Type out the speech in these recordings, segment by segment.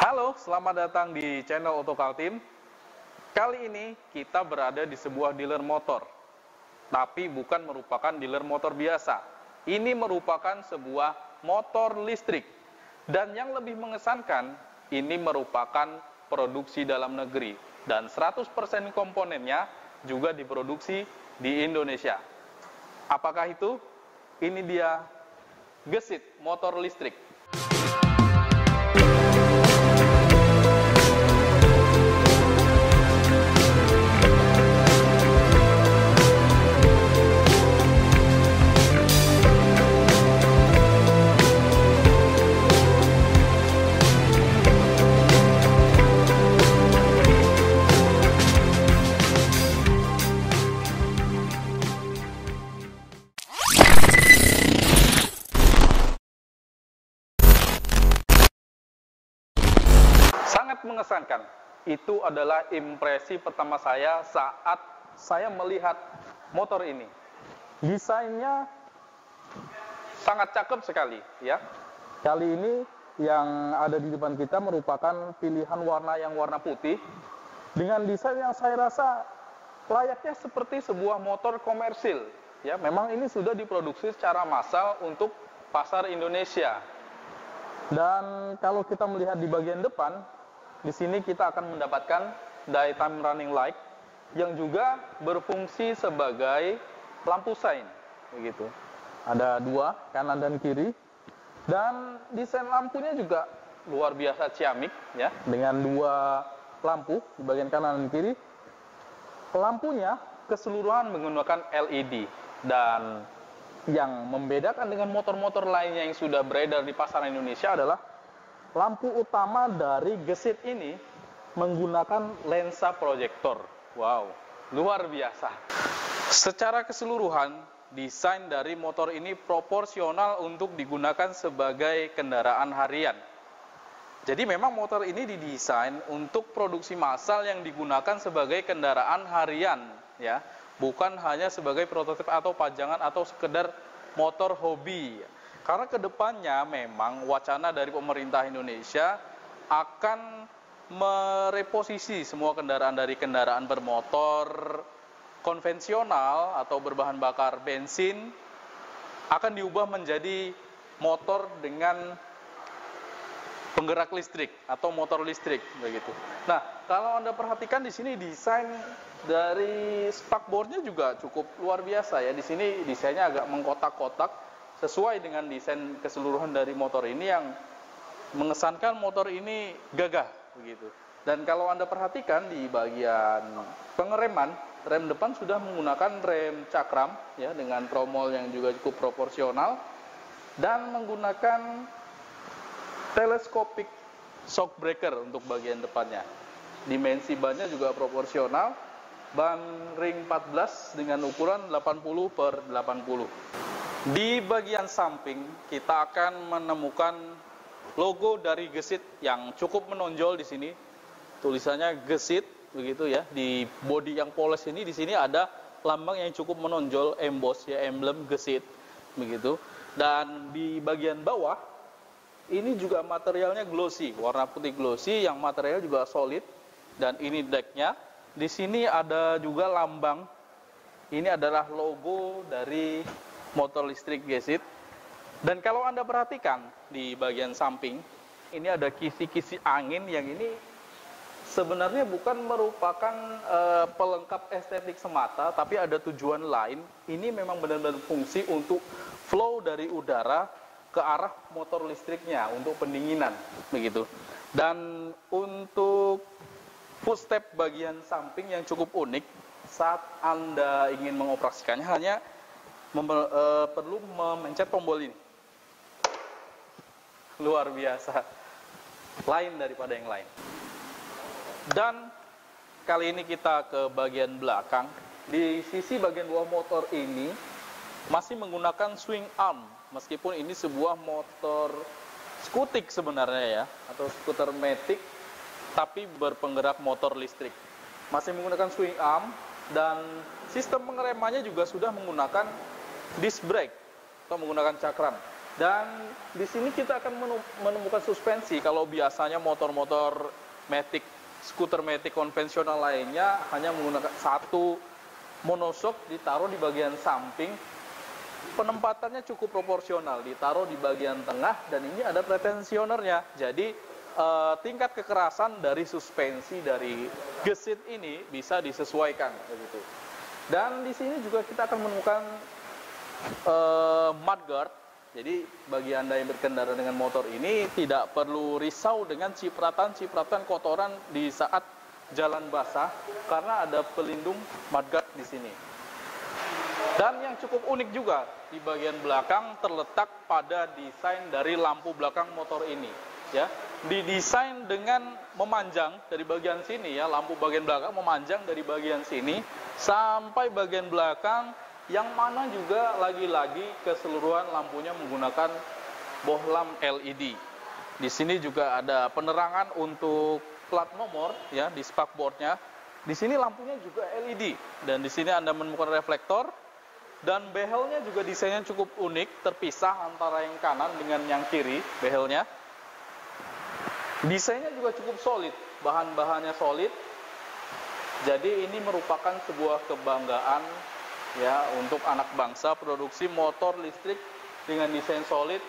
Halo, selamat datang di channel Otokaltim. Kali ini kita berada di sebuah dealer motor, tapi bukan merupakan dealer motor biasa. Ini merupakan sebuah motor listrik. Dan yang lebih mengesankan, ini merupakan produksi dalam negeri. Dan 100% komponennya juga diproduksi di Indonesia. Apakah itu? Ini dia Gesit motor listrik. Sangat mengesankan. Itu adalah impresi pertama saya saat saya melihat motor ini. Desainnya sangat cakep sekali, ya. Kali ini yang ada di depan kita merupakan pilihan warna yang warna putih dengan desain yang saya rasa layaknya seperti sebuah motor komersil. Ya, memang ini sudah diproduksi secara massal untuk pasar Indonesia. Dan kalau kita melihat di bagian depan, di sini kita akan mendapatkan daytime running light yang juga berfungsi sebagai lampu sein, begitu. Ada dua, kanan dan kiri. Dan desain lampunya juga luar biasa ciamik, ya, dengan dua lampu di bagian kanan dan kiri. Lampunya keseluruhan menggunakan LED, dan yang membedakan dengan motor-motor lainnya yang sudah beredar di pasaran Indonesia adalah lampu utama dari Gesit ini menggunakan lensa proyektor. Wow, luar biasa. Secara keseluruhan, desain dari motor ini proporsional untuk digunakan sebagai kendaraan harian. Jadi memang motor ini didesain untuk produksi massal yang digunakan sebagai kendaraan harian, ya, bukan hanya sebagai prototip atau pajangan atau sekedar motor hobi. Karena kedepannya memang wacana dari pemerintah Indonesia akan mereposisi semua kendaraan dari kendaraan bermotor konvensional atau berbahan bakar bensin akan diubah menjadi motor dengan penggerak listrik atau motor listrik, begitu. Nah, kalau Anda perhatikan di sini desain dari spakbornya juga cukup luar biasa, ya. Di sini desainnya agak mengkotak-kotak sesuai dengan desain keseluruhan dari motor ini yang mengesankan motor ini gagah, begitu. Dan kalau Anda perhatikan di bagian pengereman, rem depan sudah menggunakan rem cakram, ya, dengan tromol yang juga cukup proporsional dan menggunakan telescopic shock breaker untuk bagian depannya. Dimensi bannya juga proporsional, ban ring 14 dengan ukuran 80/80. Di bagian samping kita akan menemukan logo dari Gesit yang cukup menonjol di sini. Tulisannya Gesit, begitu, ya. Di bodi yang polos ini, di sini ada lambang yang cukup menonjol, emboss, ya, emblem Gesit, begitu. Dan di bagian bawah ini juga materialnya glossy, warna putih glossy yang material juga solid. Dan ini decknya. Di sini ada juga lambang. Ini adalah logo dari motor listrik Gesit. Dan kalau Anda perhatikan di bagian samping, ini ada kisi-kisi angin yang ini sebenarnya bukan merupakan pelengkap estetik semata, tapi ada tujuan lain. Ini memang benar-benar fungsi untuk flow dari udara ke arah motor listriknya untuk pendinginan, begitu. Dan untuk footstep bagian samping yang cukup unik saat Anda ingin mengoperasikannya hanya perlu memencet tombol ini. Luar biasa, lain daripada yang lain. Dan kali ini kita ke bagian belakang. Di sisi bagian bawah motor ini masih menggunakan swing arm, meskipun ini sebuah motor skutik sebenarnya, ya, atau skuter matic, tapi berpenggerak motor listrik. Masih menggunakan swing arm dan sistem pengeremannya juga sudah menggunakan disc brake atau menggunakan cakram. Dan di sini kita akan menemukan suspensi. Kalau biasanya motor-motor matic, skuter matic konvensional lainnya hanya menggunakan satu monoshock ditaruh di bagian samping. Penempatannya cukup proporsional, ditaruh di bagian tengah, dan ini ada pretensionernya. Jadi tingkat kekerasan dari suspensi dari gesit ini bisa disesuaikan begitu. Dan di sini juga kita akan menemukan mudguard. Jadi bagi Anda yang berkendara dengan motor ini tidak perlu risau dengan cipratan-cipratan kotoran di saat jalan basah karena ada pelindung mudguard di sini. Dan yang cukup unik juga di bagian belakang terletak pada desain dari lampu belakang motor ini, ya. Didesain dengan memanjang dari bagian sini, ya, lampu bagian belakang memanjang dari bagian sini sampai bagian belakang, yang mana juga lagi-lagi keseluruhan lampunya menggunakan bohlam LED. Di sini juga ada penerangan untuk plat nomor, ya, di spakboardnya. Di sini lampunya juga LED, dan di sini Anda menemukan reflektor. Dan behelnya juga desainnya cukup unik, terpisah antara yang kanan dengan yang kiri behelnya. Desainnya juga cukup solid, bahan-bahannya solid. Jadi ini merupakan sebuah kebanggaan, ya, untuk anak bangsa, produksi motor listrik dengan desain solid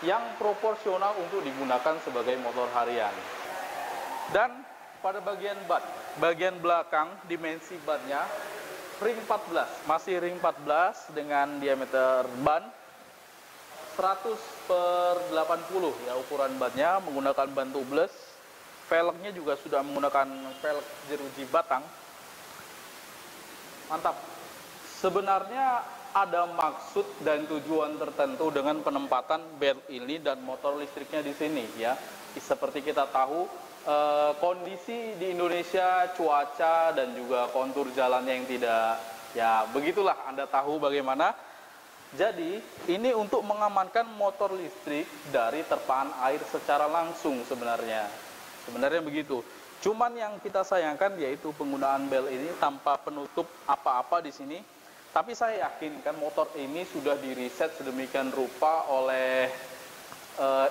yang proporsional untuk digunakan sebagai motor harian. Dan pada bagian bat, bagian belakang dimensi batnya ring 14, masih ring 14 dengan diameter ban 100/80, ya, ukuran batnya, menggunakan ban tubeless. Velgnya juga sudah menggunakan velg jeruji batang. Mantap. Sebenarnya ada maksud dan tujuan tertentu dengan penempatan belt ini dan motor listriknya di sini, ya. Seperti kita tahu, kondisi di Indonesia, cuaca dan juga kontur jalannya yang tidak, ya, begitulah, Anda tahu bagaimana. Jadi ini untuk mengamankan motor listrik dari terpaan air secara langsung sebenarnya begitu. Cuman yang kita sayangkan yaitu penggunaan bel ini tanpa penutup apa-apa di sini. Tapi saya yakin kan motor ini sudah diriset sedemikian rupa oleh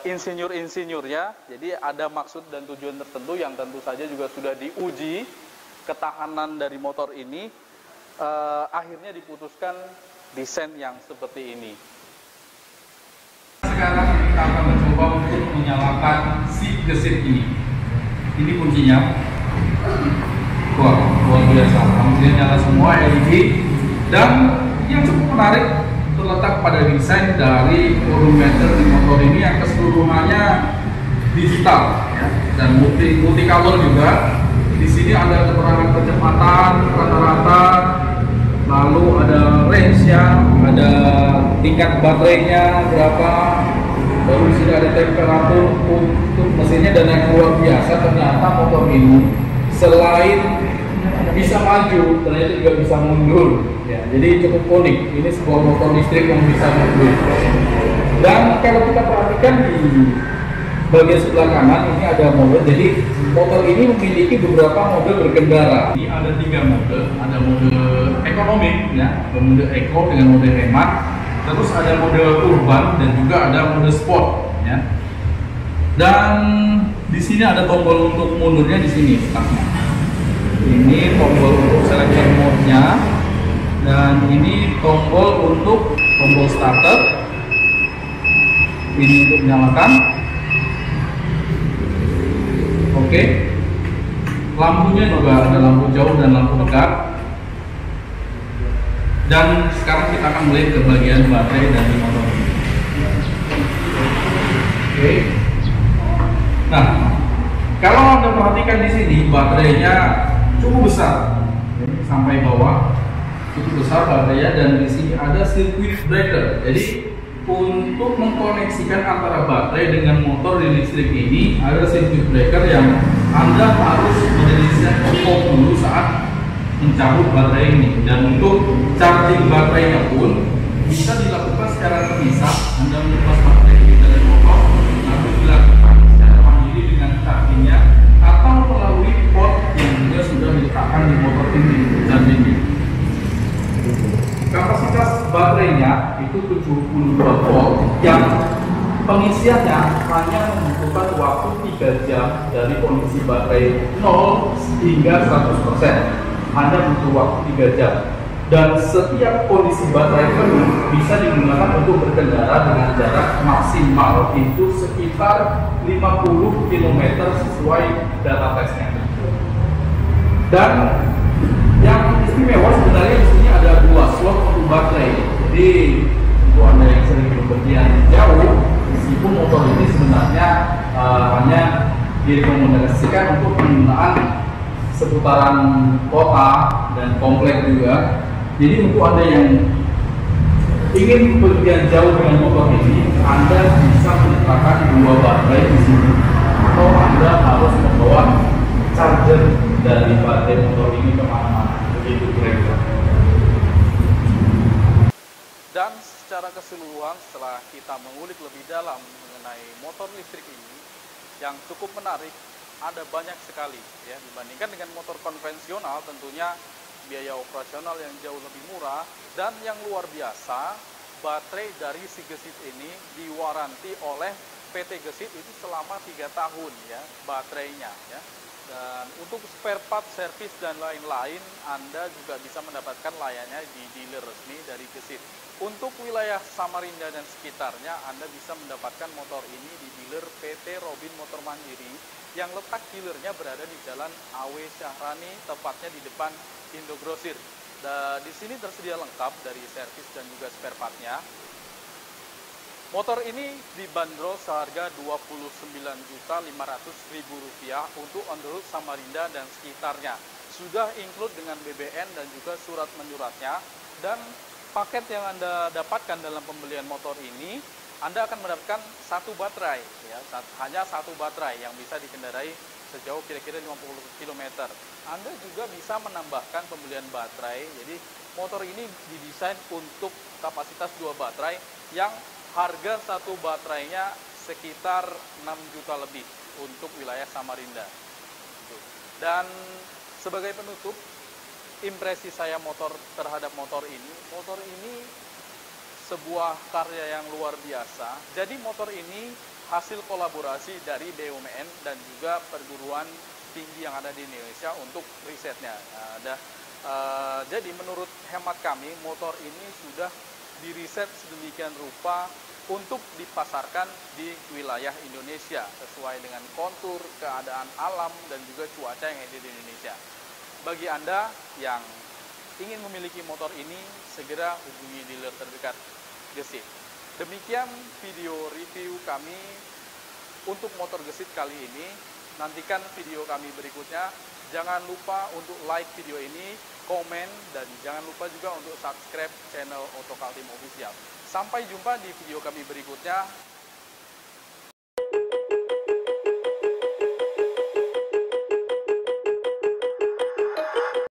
insinyur-insinyurnya. Jadi ada maksud dan tujuan tertentu yang tentu saja juga sudah diuji ketahanan dari motor ini. Akhirnya diputuskan desain yang seperti ini. Sekarang kita akan mencoba untuk menyalakan si gesit ini. Ini kuncinya. Wah, luar biasa. Lampunya nyala semua LED. Dan yang cukup menarik terletak pada desain dari odometer di motor ini yang keseluruhannya digital, ya, dan multicolor juga. Di sini ada keterangan kecepatan rata-rata, lalu ada range-nya, ada tingkat baterainya berapa, baru di sini ada temperatur untuk mesinnya. Dan yang luar biasa ternyata motor ini selain bisa maju, ternyata juga bisa mundur, ya. Jadi cukup unik. Ini sebuah motor listrik yang bisa mundur. Dan kalau kita perhatikan di bagian sebelah kanan ini ada mode. Jadi motor ini memiliki beberapa mode berkendara. Ini ada 3 mode. Ada mode ekonomi, ya, mode eco dengan mode hemat. Terus ada mode urban dan juga ada mode sport, ya. Dan di sini ada tombol untuk mundurnya di sini letaknya. Ini tombol untuk selection mode-nya, dan ini tombol untuk tombol starter. Ini untuk menyalakan. Oke. Lampunya juga ada lampu jauh dan lampu dekat. Dan sekarang kita akan melihat ke bagian baterai dari motor. Oke. Nah, kalau Anda perhatikan di sini baterainya cukup besar, sampai bawah, cukup besar baterainya. Dan di sini ada circuit breaker. Jadi untuk mengkoneksikan antara baterai dengan motor di listrik ini ada circuit breaker yang Anda harus mendeteksi off dulu saat mencabut baterai ini. Dan untuk charging baterainya pun bisa dilakukan secara terpisah. Anda melepas baterai dari motor, lalu dilakukan secara mandiri dengan chargingnya, atau melalui port yang juga sudah diletakkan di motor ini chargingnya. Kapasitas baterainya itu 72 volt yang pengisiannya hanya membutuhkan waktu 3 jam dari kondisi baterai 0 hingga 100%. Hanya butuh waktu 3 jam. Dan setiap kondisi baterai penuh bisa digunakan untuk berkendara dengan jarak maksimal itu sekitar 50 km sesuai data tesnya. Dan yang istimewa sebenarnya di sini ada 2 slot untuk baterai. Jadi untuk Anda yang sering bepergian jauh, meskipun motor ini sebenarnya hanya direkomendasikan untuk penggunaan seputaran kota dan komplek juga. Jadi untuk Anda yang ingin bepergian jauh dengan motor ini, Anda bisa meletakkan 2 baterai di sini, atau Anda harus membawa charger dari baterai motor ini kemana-mana. Begitu kira-kira. Dan secara keseluruhan setelah kita mengulik lebih dalam mengenai motor listrik ini, yang cukup menarik, ada banyak sekali ya dibandingkan dengan motor konvensional. Tentunya biaya operasional yang jauh lebih murah, dan yang luar biasa, baterai dari si Gesit ini diwaranti oleh PT Gesit itu selama 3 tahun ya baterainya ya. Dan untuk spare part, servis dan lain-lain, Anda juga bisa mendapatkan layannya di dealer resmi dari Gesit. Untuk wilayah Samarinda dan sekitarnya, Anda bisa mendapatkan motor ini di dealer PT Robin Motor Mandiri yang letak dealernya berada di Jalan Awe Syahrani, tepatnya di depan Indogrosir. Dan di sini tersedia lengkap dari servis dan juga spare partnya. Motor ini dibanderol seharga Rp29.500.000 untuk on the road Samarinda dan sekitarnya. Sudah include dengan BBN dan juga surat menyuratnya. Dan paket yang Anda dapatkan dalam pembelian motor ini, Anda akan mendapatkan 1 baterai, ya, hanya 1 baterai yang bisa dikendarai sejauh kira-kira 50 km. Anda juga bisa menambahkan pembelian baterai. Jadi motor ini didesain untuk kapasitas 2 baterai yang harga 1 baterainya sekitar 6 juta lebih untuk wilayah Samarinda. Dan sebagai penutup, impresi saya terhadap motor ini sebuah karya yang luar biasa. Jadi motor ini hasil kolaborasi dari BUMN dan juga perguruan tinggi yang ada di Indonesia untuk risetnya. Jadi menurut hemat kami, motor ini sudah diriset sedemikian rupa untuk dipasarkan di wilayah Indonesia sesuai dengan kontur, keadaan alam, dan juga cuaca yang ada di Indonesia. Bagi Anda yang ingin memiliki motor ini, segera hubungi dealer terdekat Gesit. Demikian video review kami untuk motor Gesit kali ini. Nantikan video kami berikutnya. Jangan lupa untuk like video ini, komen, dan jangan lupa juga untuk subscribe channel Autocar Team Official. Sampai jumpa di video kami berikutnya.